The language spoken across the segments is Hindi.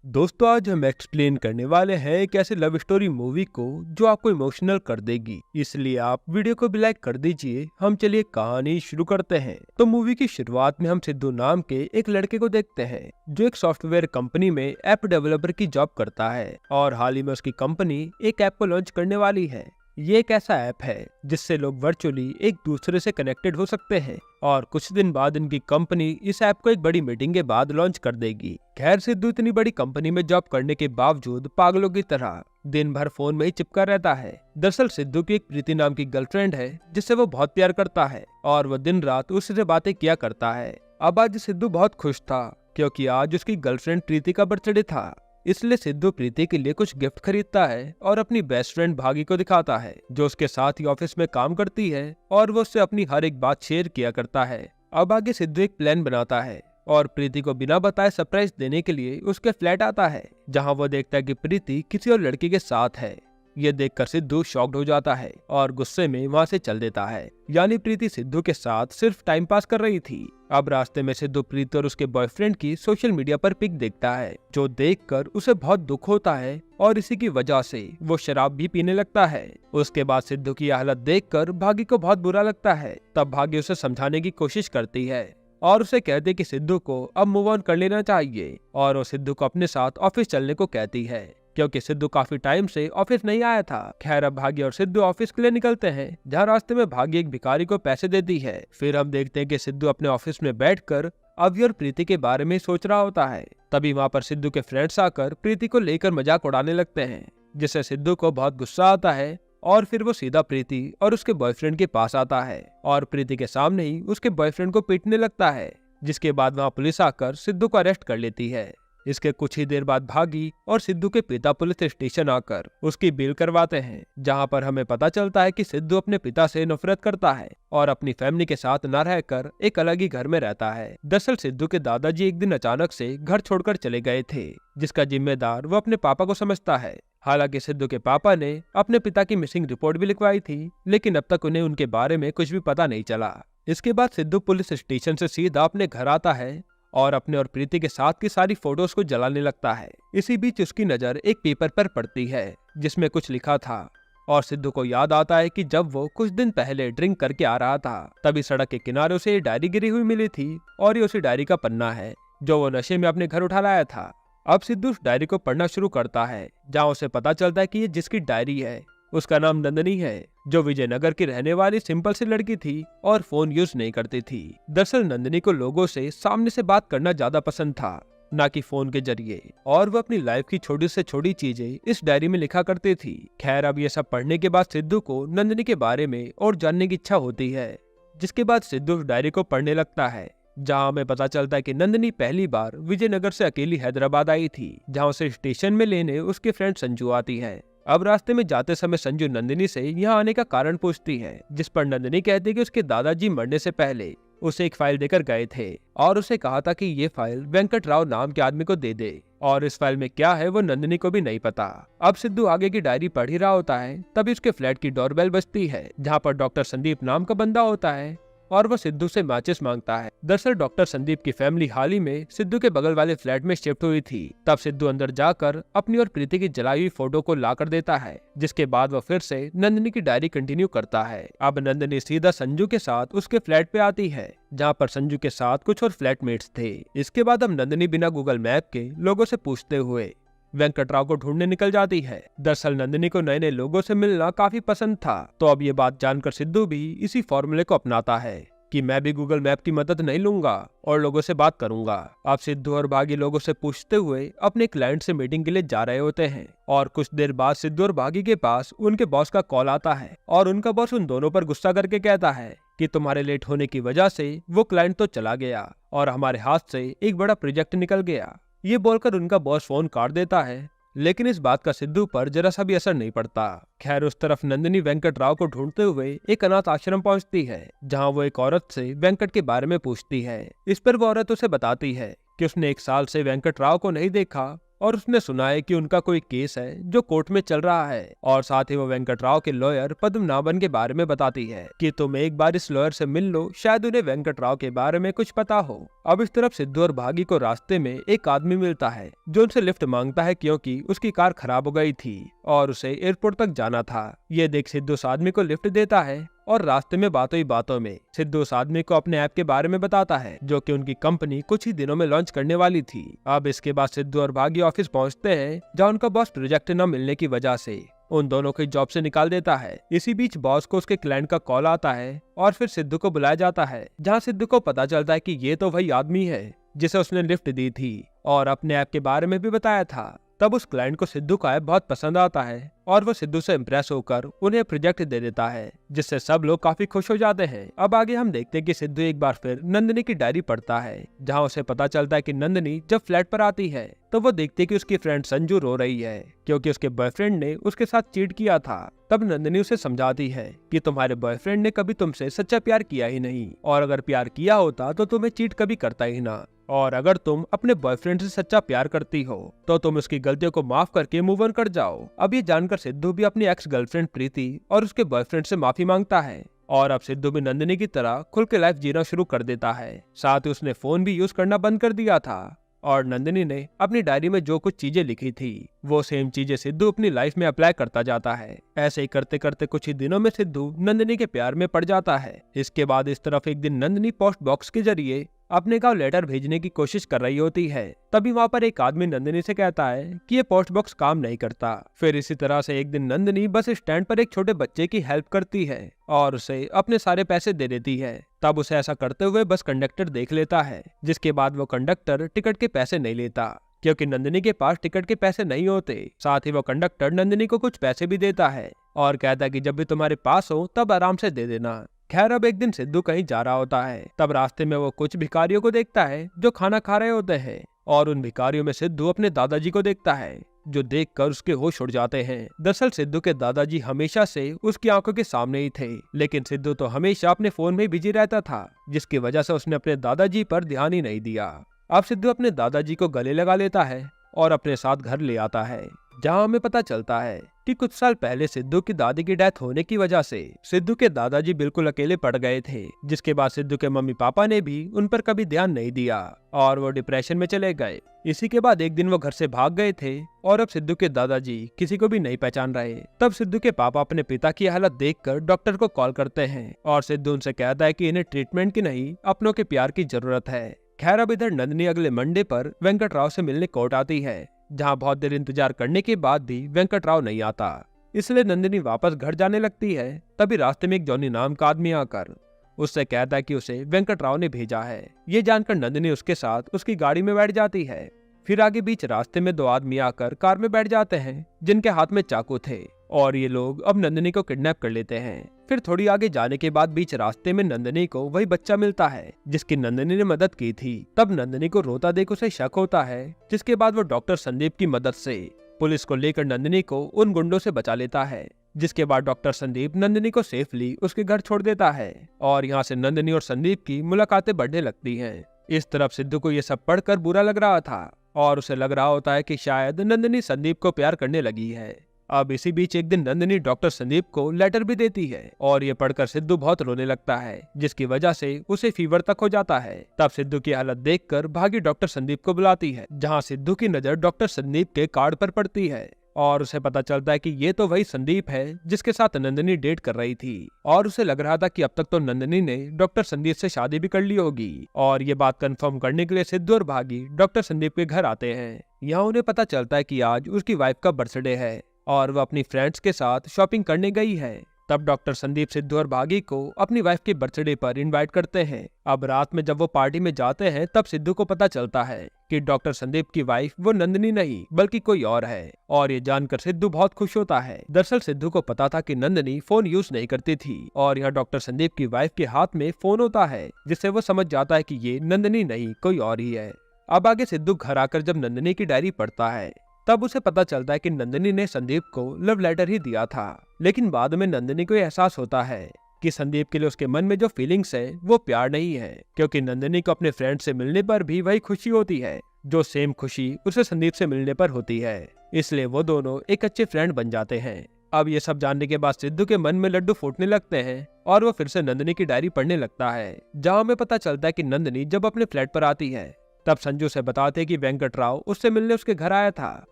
दोस्तों, आज हम एक्सप्लेन करने वाले हैं एक ऐसे लव स्टोरी मूवी को जो आपको इमोशनल कर देगी। इसलिए आप वीडियो को भी लाइक कर दीजिए। हम चलिए कहानी शुरू करते हैं। तो मूवी की शुरुआत में हम सिद्धू नाम के एक लड़के को देखते हैं जो एक सॉफ्टवेयर कंपनी में ऐप डेवलपर की जॉब करता है और हाल ही में उसकी कंपनी एक ऐप को लॉन्च करने वाली है। ये एक ऐसा ऐप है जिससे लोग वर्चुअली एक दूसरे से कनेक्टेड हो सकते हैं और कुछ दिन बाद इनकी कंपनी इस ऐप को एक बड़ी मीटिंग के बाद लॉन्च कर देगी। खैर, सिद्धू इतनी बड़ी कंपनी में जॉब करने के बावजूद पागलों की तरह दिन भर फोन में ही चिपका रहता है। दरअसल सिद्धू की एक प्रीति नाम की गर्लफ्रेंड है जिससे वो बहुत प्यार करता है और वो दिन रात उससे बातें किया करता है। अब आज सिद्धू बहुत खुश था क्योंकि आज उसकी गर्लफ्रेंड प्रीति का बर्थडे था। इसलिए सिद्धू प्रीति के लिए कुछ गिफ्ट खरीदता है और अपनी बेस्ट फ्रेंड भागी को दिखाता है जो उसके साथ ही ऑफिस में काम करती है और वो उससे अपनी हर एक बात शेयर किया करता है। अब आगे सिद्धू एक प्लान बनाता है और प्रीति को बिना बताए सरप्राइज देने के लिए उसके फ्लैट आता है, जहां वो देखता है कि प्रीति किसी और लड़की के साथ है। ये देखकर सिद्धू शॉक्ड हो जाता है और गुस्से में वहां से चल देता है। यानी प्रीति सिद्धू के साथ सिर्फ टाइम पास कर रही थी। अब रास्ते में सिद्धू प्रीति और उसके बॉयफ्रेंड की सोशल मीडिया पर पिक देखता है जो देखकर उसे बहुत दुख होता है और इसी की वजह से वो शराब भी पीने लगता है। उसके बाद सिद्धू की हालत देखकर भागी को बहुत बुरा लगता है। तब भागी उसे समझाने की कोशिश करती है और उसे कहती कि सिद्धू को अब मूव ऑन कर लेना चाहिए और वो सिद्धू को अपने साथ ऑफिस चलने को कहती है क्योंकि सिद्धू काफी टाइम से ऑफिस नहीं आया था। खैर, अब भागी और सिद्धू ऑफिस के लिए निकलते हैं, जहाँ रास्ते में भागी एक भिखारी को पैसे देती है। फिर हम देखते हैं कि सिद्धू अपने ऑफिस में बैठकर अवि और प्रीति के बारे में सोच रहा होता है। तभी वहाँ पर सिद्धू के फ्रेंड्स आकर प्रीति को लेकर मजाक उड़ाने लगते हैं, जिससे सिद्धू को बहुत गुस्सा आता है और फिर वो सीधा प्रीति और उसके बॉयफ्रेंड के पास आता है और प्रीति के सामने ही उसके बॉयफ्रेंड को पीटने लगता है, जिसके बाद वहाँ पुलिस आकर सिद्धू को अरेस्ट कर लेती है। इसके कुछ ही देर बाद भागी और सिद्धू के पिता पुलिस स्टेशन आकर उसकी बेल करवाते हैं, जहां पर हमें पता चलता है कि सिद्धू अपने पिता से नफरत करता है और अपनी फैमिली के साथ न रहकर एक अलग ही घर में रहता है। दरअसल सिद्धू के दादाजी एक दिन अचानक से घर छोड़कर चले गए थे, जिसका जिम्मेदार वो अपने पापा को समझता है। हालांकि सिद्धू के पापा ने अपने पिता की मिसिंग रिपोर्ट भी लिखवाई थी, लेकिन अब तक उन्हें उनके बारे में कुछ भी पता नहीं चला। इसके बाद सिद्धू पुलिस स्टेशन से सीधा अपने घर आता है और अपने और प्रीति के साथ की सारी फोटोज को जलाने लगता है। इसी बीच उसकी नजर एक पेपर पर पड़ती है जिसमें कुछ लिखा था और सिद्धू को याद आता है कि जब वो कुछ दिन पहले ड्रिंक करके आ रहा था तभी सड़क के किनारे उसे ये डायरी गिरी हुई मिली थी और ये उसी डायरी का पन्ना है जो वो नशे में अपने घर उठा लाया था। अब सिद्धू उस डायरी को पढ़ना शुरू करता है, जहाँ उसे पता चलता है कि ये जिसकी डायरी है उसका नाम नंदनी है, जो विजयनगर की रहने वाली सिंपल सी लड़की थी और फोन यूज नहीं करती थी। दरअसल नंदनी को लोगों से सामने से बात करना ज्यादा पसंद था, ना कि फोन के जरिए, और वो अपनी लाइफ की छोटी से छोटी चीजें इस डायरी में लिखा करती थी। खैर, अब ये सब पढ़ने के बाद सिद्धू को नंदनी के बारे में और जानने की इच्छा होती है, जिसके बाद सिद्धू उस डायरी को पढ़ने लगता है, जहाँ हमें पता चलता है कि नंदनी पहली बार विजयनगर से अकेली हैदराबाद आई थी, जहाँ उसे स्टेशन में लेने उसकी फ्रेंड संजू आती है। अब रास्ते में जाते समय संजू नंदिनी से यहाँ आने का कारण पूछती है, जिस पर नंदिनी कहती है कि उसके दादाजी मरने से पहले उसे एक फाइल देकर गए थे और उसे कहा था कि ये फाइल वेंकट राव नाम के आदमी को दे दे, और इस फाइल में क्या है वो नंदिनी को भी नहीं पता। अब सिद्धू आगे की डायरी पढ़ ही रहा होता है, तभी उसके फ्लैट की डोरबेल बजती है, जहाँ पर डॉक्टर संदीप नाम का बंदा होता है और वो सिद्धू से मैचेस मांगता है। दरअसल डॉक्टर संदीप की फैमिली हाल ही में सिद्धू के बगल वाले फ्लैट में शिफ्ट हुई थी। तब सिद्धू अंदर जाकर अपनी और प्रीति की जलाई हुई फोटो को ला कर देता है, जिसके बाद वो फिर से नंदिनी की डायरी कंटिन्यू करता है। अब नंदिनी सीधा संजू के साथ उसके फ्लैट पे आती है, जहाँ पर संजू के साथ कुछ और फ्लैटमेट्स थे। इसके बाद अब नंदिनी बिना गूगल मैप के लोगों से पूछते हुए वेंकटराव को ढूंढने निकल जाती है। दरअसल नंदिनी को नए नए लोगों से मिलना काफी पसंद था, तो अब ये बात जानकर सिद्धू भी इसी फॉर्मूले को अपनाता है कि मैं भी गूगल मैप की मदद नहीं लूंगा और लोगों से बात करूंगा। अब सिद्धू और भागी लोगों से पूछते हुए अपने क्लाइंट से मीटिंग के लिए जा रहे होते हैं और कुछ देर बाद सिद्धू और भागी के पास उनके बॉस का कॉल आता है और उनका बॉस उन दोनों पर गुस्सा करके कहता है कि तुम्हारे लेट होने की वजह से वो क्लाइंट तो चला गया और हमारे हाथ से एक बड़ा प्रोजेक्ट निकल गया। ये बोलकर उनका बॉस फोन काट देता है, लेकिन इस बात का सिद्धू पर जरा सा भी असर नहीं पड़ता। खैर, उस तरफ नंदिनी वेंकट राव को ढूंढते हुए एक अनाथ आश्रम पहुंचती है, जहां वो एक औरत से वेंकट के बारे में पूछती है। इस पर वो औरत उसे बताती है कि उसने 1 साल से वेंकट राव को नहीं देखा और उसने सुना है कि उनका कोई केस है जो कोर्ट में चल रहा है। और साथ ही वो वेंकटराव के लॉयर पद्मनाभन के बारे में बताती है कि तुम एक बार इस लॉयर से मिल लो, शायद उन्हें वेंकटराव के बारे में कुछ पता हो। अब इस तरफ सिद्धू और भागी को रास्ते में एक आदमी मिलता है जो उनसे लिफ्ट मांगता है क्योंकि उसकी कार खराब हो गई थी और उसे एयरपोर्ट तक जाना था। ये देख सिद्धू उस आदमी को लिफ्ट देता है और रास्ते में बातों ही बातों में सिद्धू उस आदमी को अपने ऐप के बारे में बताता है जो कि उनकी कंपनी कुछ ही दिनों में लॉन्च करने वाली थी। अब इसके बाद सिद्धू और भागी ऑफिस पहुंचते हैं जहां उनका बॉस प्रोजेक्ट न मिलने की वजह से उन दोनों को जॉब से निकाल देता है। इसी बीच बॉस को उसके क्लाइंट का कॉल आता है और फिर सिद्धू को बुलाया जाता है, जहां सिद्धू को पता चलता है कि ये तो वही आदमी है जिसे उसने लिफ्ट दी थी और अपने ऐप के बारे में भी बताया था। तब उस क्लाइंट को सिद्धू का ऐप बहुत पसंद आता है और वो सिद्धू से इम्प्रेस होकर उन्हें प्रोजेक्ट दे देता है, जिससे सब लोग काफी खुश हो जाते हैं। अब आगे हम देखते हैं कि सिद्धू एक बार फिर नंदिनी की डायरी पढ़ता है, जहां उसे पता चलता है कि नंदिनी जब फ्लैट पर आती है तो वो देखती है कि उसकी फ्रेंड संजू रो रही है क्योंकि उसके बॉयफ्रेंड ने उसके साथ चीट किया था। तब नंदिनी उसे समझाती है कि तुम्हारे बॉयफ्रेंड ने कभी तुमसे सच्चा प्यार किया ही नहीं और अगर प्यार किया होता तो तुम्हें चीट कभी करता ही ना, और अगर तुम अपने बॉयफ्रेंड से सच्चा प्यार करती हो तो तुम उसकी गलतियों को माफ करके मूव ऑन कर जाओ। अब ये जानकर सिद्धू भी अपनी एक्स गर्लफ्रेंड प्रीति और उसके बॉयफ्रेंड से माफी मांगता है और अब सिद्धू भी नंदिनी की तरह खुल के लाइफ जीना शुरू कर देता है। साथ ही उसने फोन भी यूज करना बंद कर दिया था और नंदिनी ने अपनी डायरी में जो कुछ चीजें लिखी थी वो सेम चीजें सिद्धू अपनी लाइफ में अप्लाई करता जाता है। ऐसे ही करते करते कुछ ही दिनों में सिद्धू नंदिनी के प्यार में पड़ जाता है। इसके बाद इस तरफ एक दिन नंदिनी पोस्ट बॉक्स के जरिए अपने गांव लेटर भेजने की कोशिश कर रही होती है। तभी वहाँ पर एक आदमी नंदिनी से कहता है कि ये पोस्ट बॉक्स काम नहीं करता। फिर इसी तरह से एक दिन नंदिनी बस स्टैंड पर एक छोटे बच्चे की हेल्प करती है और उसे अपने सारे पैसे दे देती है। तब उसे ऐसा करते हुए बस कंडक्टर देख लेता है, जिसके बाद वो कंडक्टर टिकट के पैसे नहीं लेता क्योंकि नंदिनी के पास टिकट के पैसे नहीं होते। साथ ही वो कंडक्टर नंदिनी को कुछ पैसे भी देता है और कहता है कि जब भी तुम्हारे पास हो तब आराम से दे देना। खैर अब एक दिन सिद्धू कहीं जा रहा होता है, तब रास्ते में वो कुछ भिखारियों को देखता है जो खाना खा रहे होते हैं और उन भिखारियों में सिद्धू अपने दादाजी को देखता है, जो देखकर उसके होश उड़ जाते हैं। दरअसल सिद्धू के दादाजी हमेशा से उसकी आंखों के सामने ही थे, लेकिन सिद्धू तो हमेशा अपने फोन में बिजी रहता था, जिसकी वजह से उसने अपने दादाजी पर ध्यान ही नहीं दिया। अब सिद्धू अपने दादाजी को गले लगा लेता है और अपने साथ घर ले आता है, जहां हमें पता चलता है कि कुछ साल पहले सिद्धू की दादी की डेथ होने की वजह से सिद्धू के दादाजी बिल्कुल अकेले पड़ गए थे, जिसके बाद सिद्धू के मम्मी पापा ने भी उन पर कभी ध्यान नहीं दिया और वो डिप्रेशन में चले गए। इसी के बाद एक दिन वो घर से भाग गए थे और अब सिद्धू के दादाजी किसी को भी नहीं पहचान रहे। तब सिद्धू के पापा अपने पिता की हालत देखकर डॉक्टर को कॉल करते हैं और सिद्धू उनसे कहता है कि इन्हें ट्रीटमेंट की नहीं, अपनों के प्यार की जरूरत है। खैर अब इधर नंदिनी अगले मंडे पर वेंकटराव से मिलने कोर्ट आती है, जहां बहुत देर इंतजार करने के बाद भी वेंकटराव नहीं आता, इसलिए नंदिनी वापस घर जाने लगती है। तभी रास्ते में एक जॉनी नाम का आदमी आकर उससे कहता है कि उसे वेंकटराव ने भेजा है। ये जानकर नंदिनी उसके साथ उसकी गाड़ी में बैठ जाती है। फिर आगे बीच रास्ते में दो आदमी आकर कार में बैठ जाते हैं, जिनके हाथ में चाकू थे और ये लोग अब नंदिनी को किडनैप कर लेते हैं। फिर थोड़ी आगे जाने के बाद बीच रास्ते में नंदिनी को वही बच्चा मिलता है जिसकी नंदिनी ने मदद की थी। तब नंदिनी को रोता देख उसे शक होता है, जिसके बाद वो डॉक्टर संदीप की मदद से पुलिस को लेकर नंदिनी को उन गुंडों से बचा लेता है। जिसके बाद डॉक्टर संदीप नंदिनी को सेफली उसके घर छोड़ देता है और यहाँ से नंदिनी और संदीप की मुलाकातें बढ़ने लगती हैं। इस तरफ सिद्धू को ये सब पढ़कर बुरा लग रहा था और उसे लग रहा होता है कि शायद नंदिनी संदीप को प्यार करने लगी है। अब इसी बीच एक दिन नंदिनी डॉक्टर संदीप को लेटर भी देती है और ये पढ़कर सिद्धू बहुत रोने लगता है, जिसकी वजह से उसे फीवर तक हो जाता है। तब सिद्धू की हालत देखकर भागी डॉक्टर संदीप को बुलाती है, जहां सिद्धू की नजर डॉक्टर संदीप के कार्ड पर पड़ती है और उसे पता चलता है कि ये तो वही संदीप है जिसके साथ नंदिनी डेट कर रही थी और उसे लग रहा था कि अब तक तो नंदिनी ने डॉक्टर संदीप से शादी भी कर ली होगी। और ये बात कंफर्म करने के लिए सिद्धू और भागी डॉक्टर संदीप के घर आते हैं। यहाँ उन्हें पता चलता है कि आज उसकी वाइफ का बर्थडे है और वह अपनी फ्रेंड्स के साथ शॉपिंग करने गई है। तब डॉक्टर संदीप सिद्धू और भागी को अपनी वाइफ के बर्थडे पर इनवाइट करते हैं। अब रात में जब वो पार्टी में जाते हैं तब सिद्धू को पता चलता है कि डॉक्टर संदीप की वाइफ वो नंदिनी नहीं बल्कि कोई और है और ये जानकर सिद्धू बहुत खुश होता है। दरअसल सिद्धू को पता था कि नंदिनी फोन यूज नहीं करती थी और यह डॉक्टर संदीप की वाइफ के हाथ में फोन होता है, जिससे वो समझ जाता है कि ये नंदिनी नहीं कोई और ही है। अब आगे सिद्धू घर आकर जब नंदिनी की डायरी पढ़ता है तब उसे पता चलता है कि नंदिनी ने संदीप को लव लेटर ही दिया था, लेकिन बाद में नंदिनी को एहसास होता है कि संदीप के लिए उसके मन में जो फीलिंग्स है वो प्यार नहीं है, क्योंकि नंदिनी को अपने फ्रेंड से मिलने पर भी वही खुशी होती है जो सेम खुशी उसे संदीप से मिलने पर होती है, इसलिए वो दोनों एक अच्छे फ्रेंड बन जाते हैं। अब ये सब जानने के बाद सिद्धू के मन में लड्डू फूटने लगते हैं और वो फिर से नंदिनी की डायरी पढ़ने लगता है, जहाँ हमें पता चलता है कि नंदिनी जब अपने फ्लैट पर आती है तब संजू से बताते कि वेंकट राव उससे मिलने उसके घर आया था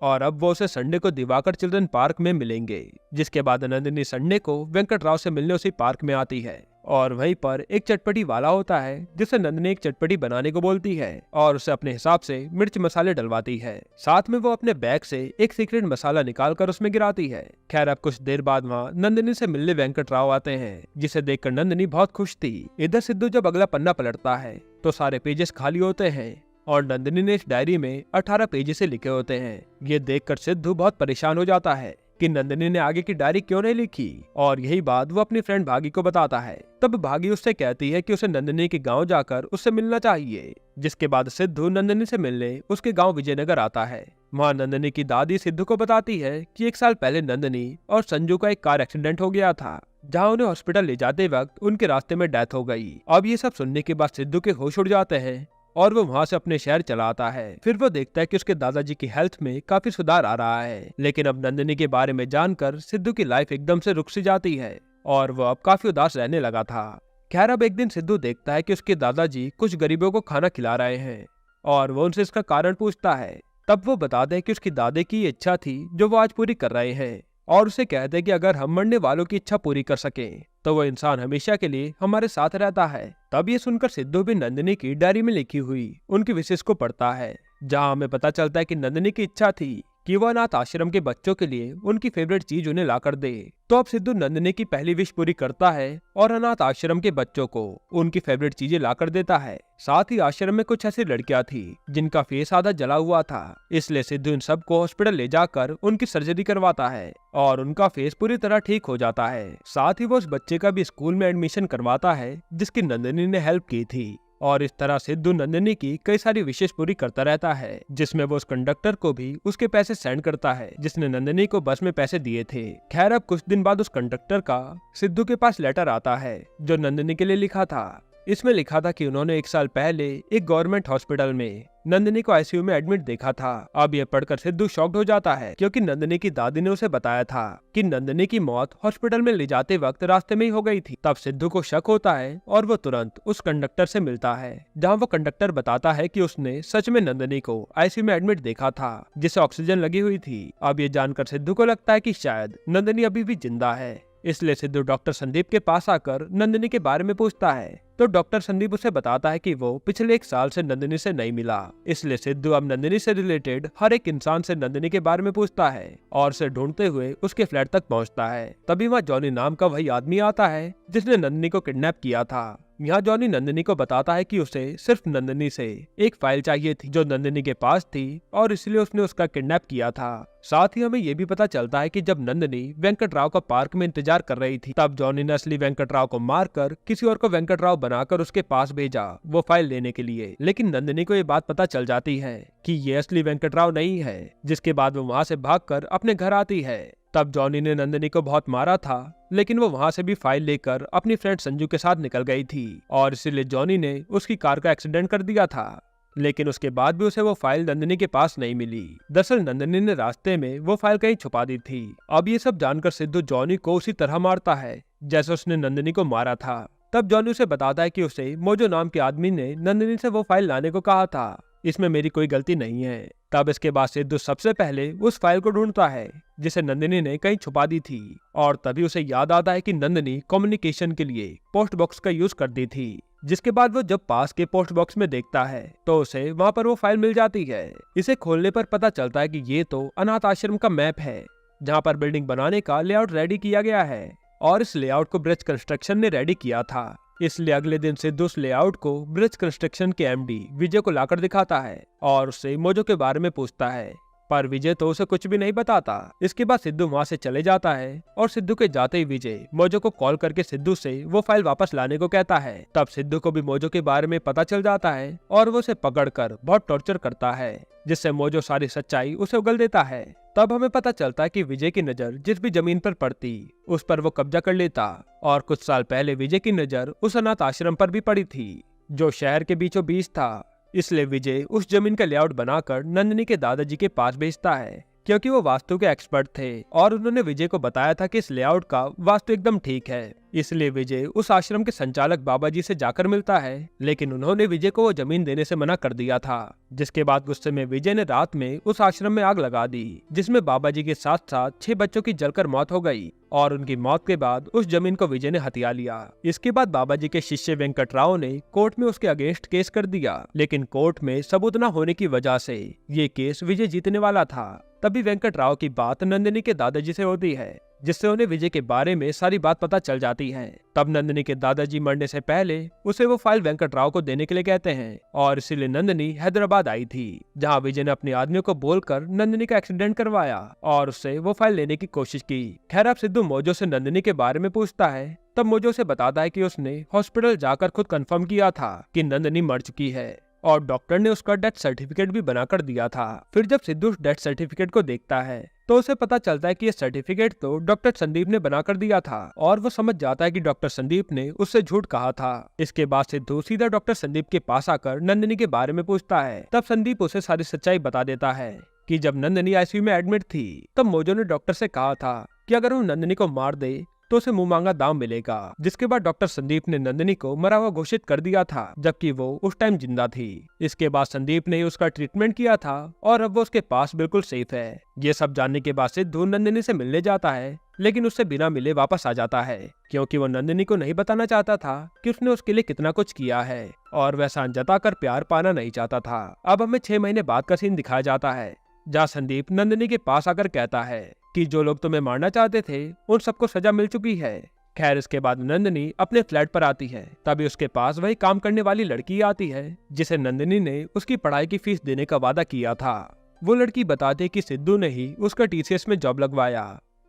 और अब वो उसे संडे को दिवाकर चिल्ड्रन पार्क में मिलेंगे। जिसके बाद नंदिनी संडे को वेंकट राव से मिलने उसी पार्क में आती है और वहीं पर एक चटपटी वाला होता है जिससे नंदिनी एक चटपटी बनाने को बोलती है और उसे अपने हिसाब से मिर्च मसाले डलवाती है। साथ में वो अपने बैग से एक सीक्रेट मसाला निकालकर उसमें गिराती है। खैर अब कुछ देर बाद वहाँ नंदिनी से मिलने वेंकट राव आते हैं, जिसे देखकर नंदिनी बहुत खुश थी। इधर सिद्धू जब अगला पन्ना पलटता है तो सारे पेजेस खाली होते हैं और नंदिनी ने इस डायरी में 18 पेजेस से लिखे होते हैं। ये देखकर सिद्धू बहुत परेशान हो जाता है कि नंदिनी ने आगे की डायरी क्यों नहीं लिखी और यही बात वो अपनी फ्रेंड भागी को बताता है। तब भागी उससे कहती है कि उसे नंदिनी के गांव जाकर उससे मिलना चाहिए। जिसके बाद सिद्धू नंदिनी से मिलने उसके गांव विजयनगर आता है। वहाँ नंदिनी की दादी सिद्धू को बताती है कि 1 साल पहले नंदिनी और संजू का एक कार एक्सीडेंट हो गया था, जहाँ उन्हें हॉस्पिटल ले जाते वक्त उनके रास्ते में डेथ हो गई। अब ये सब सुनने के बाद सिद्धू के होश उड़ जाते हैं और वो वहाँ से अपने शहर चला आता है। फिर वो देखता है कि उसके दादाजी की हेल्थ में काफी सुधार आ रहा है, लेकिन अब नंदिनी के बारे में जानकर सिद्धू की लाइफ एकदम से रुक सी जाती है और वो अब काफी उदास रहने लगा था। खैर अब एक दिन सिद्धू देखता है कि उसके दादाजी कुछ गरीबों को खाना खिला रहे हैं और वो उनसे इसका कारण पूछता है। तब वो बताते हैं कि उसकी दादी की इच्छा थी जो वो आज पूरी कर रहे हैं और उसे कहते हैं कि अगर हम मरने वालों की इच्छा पूरी कर सकें तो वो इंसान हमेशा के लिए हमारे साथ रहता है। तब ये सुनकर सिद्धू भी नंदिनी की डायरी में लिखी हुई उनकी विशेष को पढ़ता है, जहाँ हमें पता चलता है कि नंदिनी की इच्छा थी कि वो अनाथ आश्रम के बच्चों के लिए उनकी फेवरेट चीज उन्हें ला कर दे। तो अब सिद्धू नंदिनी की पहली विश पूरी करता है और अनाथ आश्रम के बच्चों को उनकी फेवरेट चीजें ला कर देता है। साथ ही आश्रम में कुछ ऐसी लड़कियां थी जिनका फेस आधा जला हुआ था, इसलिए सिद्धू इन सबको हॉस्पिटल ले जाकर उनकी सर्जरी करवाता है और उनका फेस पूरी तरह ठीक हो जाता है। साथ ही वो उस बच्चे का भी स्कूल में एडमिशन करवाता है जिसकी नंदिनी ने हेल्प की थी और इस तरह सिद्धू नंदिनी की कई सारी विशेष पूरी करता रहता है, जिसमें वो उस कंडक्टर को भी उसके पैसे सेंड करता है जिसने नंदिनी को बस में पैसे दिए थे। खैर अब कुछ दिन बाद उस कंडक्टर का सिद्धू के पास लेटर आता है जो नंदिनी के लिए लिखा था। इसमें लिखा था कि उन्होंने 1 साल पहले एक गवर्नमेंट हॉस्पिटल में नंदिनी को आईसीयू में एडमिट देखा था। अब ये पढ़कर सिद्धू शॉक्ड हो जाता है क्योंकि नंदिनी की दादी ने उसे बताया था कि नंदिनी की मौत हॉस्पिटल में ले जाते वक्त रास्ते में ही हो गई थी। तब सिद्धू को शक होता है और वो तुरंत उस कंडक्टर से मिलता है, जहाँ वो कंडक्टर बताता है कि उसने सच में नंदिनी को आईसीयू में एडमिट देखा था जिसे ऑक्सीजन लगी हुई थी। अब ये जानकर सिद्धू को लगता है कि शायद नंदिनी अभी भी जिंदा है, इसलिए सिद्धू डॉक्टर संदीप के पास आकर नंदिनी के बारे में पूछता है। तो डॉक्टर संदीप उसे बताता है कि वो पिछले 1 साल से नंदिनी से नहीं मिला, इसलिए सिद्धू अब नंदिनी से रिलेटेड हर एक इंसान से नंदिनी के बारे में पूछता है और उसे ढूंढते हुए उसके फ्लैट तक पहुंचता है। तभी वहाँ जॉनी नाम का वही आदमी आता है जिसने नंदिनी को किडनैप किया था। यहाँ जॉनी नंदिनी को बताता है कि उसे सिर्फ नंदिनी से एक फाइल चाहिए थी जो नंदिनी के पास थी और इसलिए उसने उसका किडनैप किया था। साथ ही हमें ये भी पता चलता है कि जब नंदिनी वेंकट राव का पार्क में इंतजार कर रही थी तब जॉनी ने असली वेंकट राव को मारकर किसी और को वेंकट राव बनाकर उसके पास भेजा वो फाइल लेने के लिए। लेकिन नंदिनी को ये बात पता चल जाती है कि ये असली वेंकट राव नहीं है, जिसके बाद वो वहाँ से भागकर अपने घर आती है। तब जॉनी ने नंदिनी को बहुत मारा था, लेकिन वो वहाँ से भी फाइल लेकर अपनी फ्रेंड संजू के साथ निकल गई थी और इसीलिए जॉनी ने उसकी कार का एक्सीडेंट कर दिया था। लेकिन उसके बाद भी उसे वो फाइल नंदिनी के पास नहीं मिली। दरअसल नंदिनी ने रास्ते में वो फाइल कहीं छुपा दी थी। अब ये सब जानकर सिद्धू जॉनी को उसी तरह मारता है जैसे उसने नंदिनी को मारा था। तब जॉनी उसे बताता है कि उसे मोजो नाम के आदमी ने नंदिनी से वो फाइल लाने को कहा था, इसमें मेरी कोई गलती नहीं है। तब इसके बाद सिद्धू सबसे पहले उस फाइल को ढूंढता है जिसे नंदिनी ने कहीं छुपा दी थी और तभी उसे याद आता है कि नंदिनी कम्युनिकेशन के लिए पोस्ट बॉक्स का यूज करती थी। जिसके बाद वो जब पास के पोस्ट बॉक्स में देखता है तो उसे वहाँ पर वो फाइल मिल जाती है। इसे खोलने पर पता चलता है कि ये तो अनाथ आश्रम का मैप है जहाँ पर बिल्डिंग बनाने का लेआउट रेडी किया गया है और इस लेआउट को ब्रिज कंस्ट्रक्शन ने रेडी किया था। इसलिए अगले दिन सिद्धू उस लेआउट को ब्रिज कंस्ट्रक्शन के एमडी विजय को लाकर दिखाता है और उससे मोजो के बारे में पूछता है, पर विजय तो उसे कुछ भी नहीं बताता। इसके बाद सिद्धू वहाँ से चले जाता है और सिद्धू के जाते ही विजय मोजो को कॉल करके सिद्धू से वो फाइल वापस लाने को कहता है। तब सिद्धू को भी मोजो के बारे में पता चल जाता है और वो उसे पकड़कर बहुत टॉर्चर करता है, जिससे मोजो सारी सच्चाई उसे उगल देता है। तब हमें पता चलता है कि विजय की नजर जिस भी जमीन पर पड़ती उस पर वो कब्जा कर लेता और कुछ साल पहले विजय की नजर उस अनाथ आश्रम पर भी पड़ी थी जो शहर के बीचों बीच था। इसलिए विजय उस जमीन का लेआउट बनाकर नंदिनी के दादाजी के पास भेजता है, क्योंकि वो वास्तु के एक्सपर्ट थे और उन्होंने विजय को बताया था कि इस लेआउट का वास्तु एकदम ठीक है। इसलिए विजय उस आश्रम के संचालक बाबा जी से जाकर मिलता है, लेकिन उन्होंने विजय को वो जमीन देने से मना कर दिया था। जिसके बाद गुस्से में विजय ने रात में उस आश्रम में आग लगा दी, जिसमें बाबा जी के साथ साथ 6 बच्चों की जलकर मौत हो गई और उनकी मौत के बाद उस जमीन को विजय ने हथिया लिया। इसके बाद बाबा जी के शिष्य वेंकटराव ने कोर्ट में उसके अगेंस्ट केस कर दिया, लेकिन कोर्ट में सबूत न होने की वजह से ये केस विजय जीतने वाला था। तभी वेंकटराव की बात नंदिनी के दादाजी से होती है, जिससे उन्हें विजय के बारे में सारी बात पता चल जाती है। तब नंदिनी के दादाजी मरने से पहले उसे वो फाइल वेंकटराव को देने के लिए कहते हैं और इसीलिए नंदिनी हैदराबाद आई थी, जहां विजय ने अपने आदमियों को बोलकर नंदिनी का एक्सीडेंट करवाया और उससे वो फाइल लेने की कोशिश की। खैर अब सिद्धू मोजो से नंदिनी के बारे में पूछता है, तब मोजो से बताता है कि उसने हॉस्पिटल जाकर खुद कंफर्म किया था कि नंदिनी मर चुकी है और डॉक्टर ने उसका डेथ सर्टिफिकेट भी बनाकर दिया था। फिर जब सिद्धू डेथ सर्टिफिकेट को देखता है तो उसे पता चलता है कि ये सर्टिफिकेट तो डॉक्टर संदीप ने बनाकर दिया था और वो समझ जाता है कि डॉक्टर संदीप ने उससे झूठ कहा था। इसके बाद सिद्धू सीधा डॉक्टर संदीप के पास आकर नंदिनी के बारे में पूछता है। तब संदीप उसे सारी सच्चाई बता देता है कि जब नंदिनी आईसीयू में एडमिट थी तब मोजो ने डॉक्टर से कहा था कि अगर वो नंदिनी को मार दे तो उसे मुंह मांगा दाम मिलेगा। जिसके बाद डॉक्टर संदीप ने नंदिनी को मरा हुआ घोषित कर दिया था, जबकि वो उस टाइम जिंदा थी। इसके बाद संदीप ने उसका ट्रीटमेंट किया था और अब वो उसके पास बिल्कुल सेफ है। ये सब जानने के बाद सिद्धू नंदिनी से मिलने जाता है, लेकिन उससे बिना मिले वापस आ जाता है, क्योंकि वो नंदिनी को नहीं बताना चाहता था कि उसने उसके लिए कितना कुछ किया है और वैसा जताकर प्यार पाना नहीं चाहता था। अब हमें 6 महीने बाद का सीन दिखाया जाता है, जहाँ संदीप नंदिनी के पास आकर कहता है कि जो लोग तुम्हें मारना चाहते थे उन सबको सजा मिल चुकी है। खैर इसके बाद नंदिनी अपने फ्लैट पर आती है, तभी उसके पास वही काम करने वाली लड़की आती है जिसे नंदिनी ने उसकी पढ़ाई की फीस देने का वादा किया था। वो लड़की बताती है कि सिद्धू ने ही उसका टीसीएस में जॉब लगवाया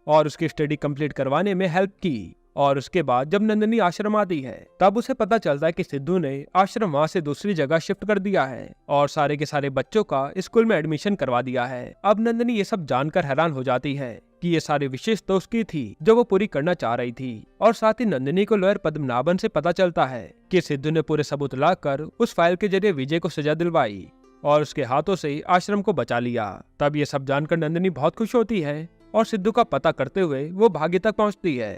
और उसकी स्टडी कंप्लीट करवाने में हेल्प की। और उसके बाद जब नंदिनी आश्रम आती है तब उसे पता चलता है कि सिद्धू ने आश्रम वहाँ से दूसरी जगह शिफ्ट कर दिया है और सारे के सारे बच्चों का स्कूल में एडमिशन करवा दिया है। अब नंदिनी ये सब जानकर हैरान हो जाती है कि ये सारी विशेष तो उसकी थी जो वो पूरी करना चाह रही थी। और साथ ही नंदिनी को लॉयर पद्मनाभन से पता चलता है कि सिद्धू ने पूरे सबूत लाकर उस फाइल के जरिए विजय को सजा दिलवाई और उसके हाथों से आश्रम को बचा लिया। तब ये सब जानकर नंदिनी बहुत खुश होती है और सिद्धू का पता करते हुए वो भाग्य तक पहुँचती है।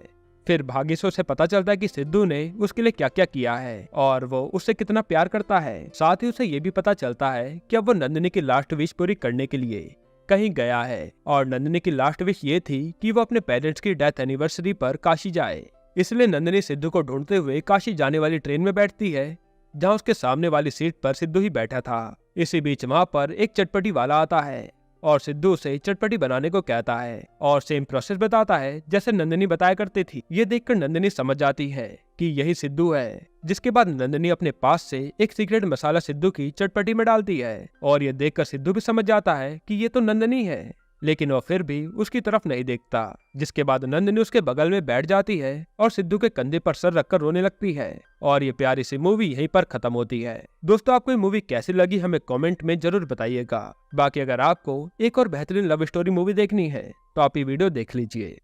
फिर भाग्य से उसे पता चलता है कि सिद्धू ने उसके लिए क्या क्या किया है और वो उससे कितना प्यार करता है। साथ ही उसे ये भी पता चलता है कि अब वो नंदिनी की लास्ट विश पूरी करने के लिए कहीं गया है और नंदिनी की लास्ट विश ये थी कि वो अपने पेरेंट्स की डेथ एनिवर्सरी पर काशी जाए। इसलिए नंदिनी सिद्धू को ढूंढते हुए काशी जाने वाली ट्रेन में बैठती है, जहाँ उसके सामने वाली सीट पर सिद्धू ही बैठा था। इसी बीच वहाँ पर एक चटपटी वाला आता है और सिद्धू उसे चटपटी बनाने को कहता है और सेम प्रोसेस बताता है जैसे नंदिनी बताया करती थी। ये देखकर नंदिनी समझ जाती है कि यही सिद्धू है। जिसके बाद नंदिनी अपने पास से एक सीक्रेट मसाला सिद्धू की चटपटी में डालती है और ये देखकर सिद्धू भी समझ जाता है कि ये तो नंदिनी है, लेकिन वह फिर भी उसकी तरफ नहीं देखता। जिसके बाद नंदिनी उसके बगल में बैठ जाती है और सिद्धू के कंधे पर सर रखकर रोने लगती है और ये प्यारी सी मूवी यहीं पर खत्म होती है। दोस्तों आपको ये मूवी कैसी लगी हमें कमेंट में जरूर बताइएगा। बाकी अगर आपको एक और बेहतरीन लव स्टोरी मूवी देखनी है तो आप ये वीडियो देख लीजिए।